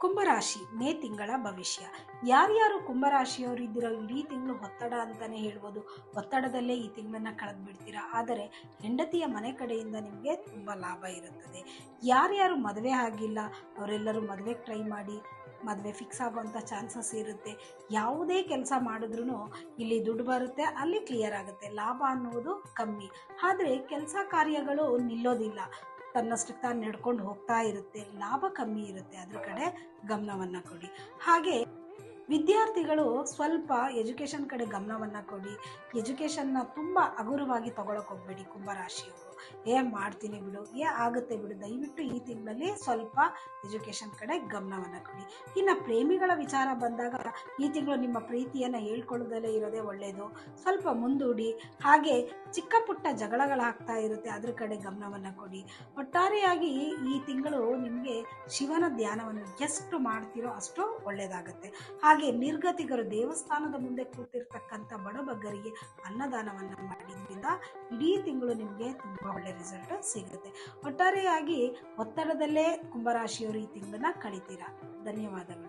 ಕುಂಭರಾಶಿ ಮೇ ತಿಂಗಳ ಭವಿಷ್ಯ. ಯಾರ್ಯಾರು ಕುಂಭರಾಶಿಯವರಿದ್ದೀರೋ ಇಡೀ ತಿಂಗಳು ಒತ್ತಡ ಅಂತಾನೆ ಹೇಳ್ಬೋದು. ಒತ್ತಡದಲ್ಲೇ ಈ ತಿಂಗಳನ್ನ ಕಳೆದು ಬಿಡ್ತೀರಾ. ಆದರೆ ಹೆಂಡತಿಯ ಮನೆ ಕಡೆಯಿಂದ ನಿಮಗೆ ತುಂಬ ಲಾಭ ಇರುತ್ತದೆ. ಯಾರ್ಯಾರು ಮದುವೆ ಆಗಿಲ್ಲ ಅವರೆಲ್ಲರೂ ಮದುವೆಗೆ ಟ್ರೈ ಮಾಡಿ. ಮದುವೆ ಫಿಕ್ಸ್ ಆಗುವಂಥ ಚಾನ್ಸಸ್ ಇರುತ್ತೆ. ಯಾವುದೇ ಕೆಲಸ ಮಾಡಿದ್ರೂ ಇಲ್ಲಿ ದುಡ್ಡು ಬರುತ್ತೆ, ಅಲ್ಲಿ ಕ್ಲಿಯರ್ ಆಗುತ್ತೆ. ಲಾಭ ಅನ್ನುವುದು ಕಮ್ಮಿ. ಆದರೆ ಕೆಲಸ ಕಾರ್ಯಗಳು ನಿಲ್ಲೋದಿಲ್ಲ, ತನ್ನಷ್ಟಕ್ಕೆ ತಾನು ನಡ್ಕೊಂಡು ಹೋಗ್ತಾ ಇರುತ್ತೆ. ಲಾಭ ಕಮ್ಮಿ ಇರುತ್ತೆ, ಅದ್ರ ಕಡೆ ಗಮನವನ್ನು ಕೊಡಿ. ಹಾಗೆ ವಿದ್ಯಾರ್ಥಿಗಳು ಸ್ವಲ್ಪ ಎಜುಕೇಷನ್ ಕಡೆ ಗಮನವನ್ನು ಕೊಡಿ. ಎಜುಕೇಷನ್ನ ತುಂಬ ಹಗುರವಾಗಿ ತಗೊಳಕ್ಕೆ ಹೋಗ್ಬೇಡಿ. ಕುಂಭರಾಶಿಯವರು ಮಾಡ್ತೀನಿ ಬಿಡು, ಆಗುತ್ತೆ ಬಿಡು, ದಯವಿಟ್ಟು ಈ ತಿಂಗಳಲ್ಲಿ ಸ್ವಲ್ಪ ಎಜುಕೇಷನ್ ಕಡೆ ಗಮನವನ್ನು ಕೊಡಿ. ಇನ್ನು ಪ್ರೇಮಿಗಳ ವಿಚಾರ ಬಂದಾಗ ಈ ತಿಂಗಳು ನಿಮ್ಮ ಪ್ರೀತಿಯನ್ನು ಹೇಳ್ಕೊಳ್ಳೋದಲ್ಲೇ ಇರೋದೇ ಒಳ್ಳೆಯದು. ಸ್ವಲ್ಪ ಮುಂದೂಡಿ. ಹಾಗೆ ಚಿಕ್ಕ ಪುಟ್ಟ ಜಗಳಗಳಾಗ್ತಾ ಇರುತ್ತೆ, ಅದ್ರ ಕಡೆ ಗಮನವನ್ನು ಕೊಡಿ. ಒಟ್ಟಾರೆಯಾಗಿ ಈ ತಿಂಗಳು ನಿಮಗೆ ಶಿವನ ಧ್ಯಾನವನ್ನು ಎಷ್ಟು ಮಾಡ್ತೀರೋ ಅಷ್ಟು ಒಳ್ಳೆಯದಾಗುತ್ತೆ. ಹಾಗೆ ನಿರ್ಗತಿಗರು ದೇವಸ್ಥಾನದ ಮುಂದೆ ಕೂತಿರ್ತಕ್ಕಂಥ ಬಡಬಗ್ಗರಿಗೆ ಅನ್ನದಾನವನ್ನು ಮಾಡಿದ್ರಿಂದ ಇಡೀ ತಿಂಗಳು ನಿಮಗೆ ತುಂಬ ಒಳ್ಳೆ ರಿಸಲ್ಟ್ ಸಿಗುತ್ತೆ. ಒಟ್ಟಾರೆಯಾಗಿ ಒತ್ತಡದಲ್ಲೇ ಕುಂಭರಾಶಿಯವರು ಈ ತಿಂಗಳನ್ನ ಕಳಿತೀರಾ. ಧನ್ಯವಾದಗಳು.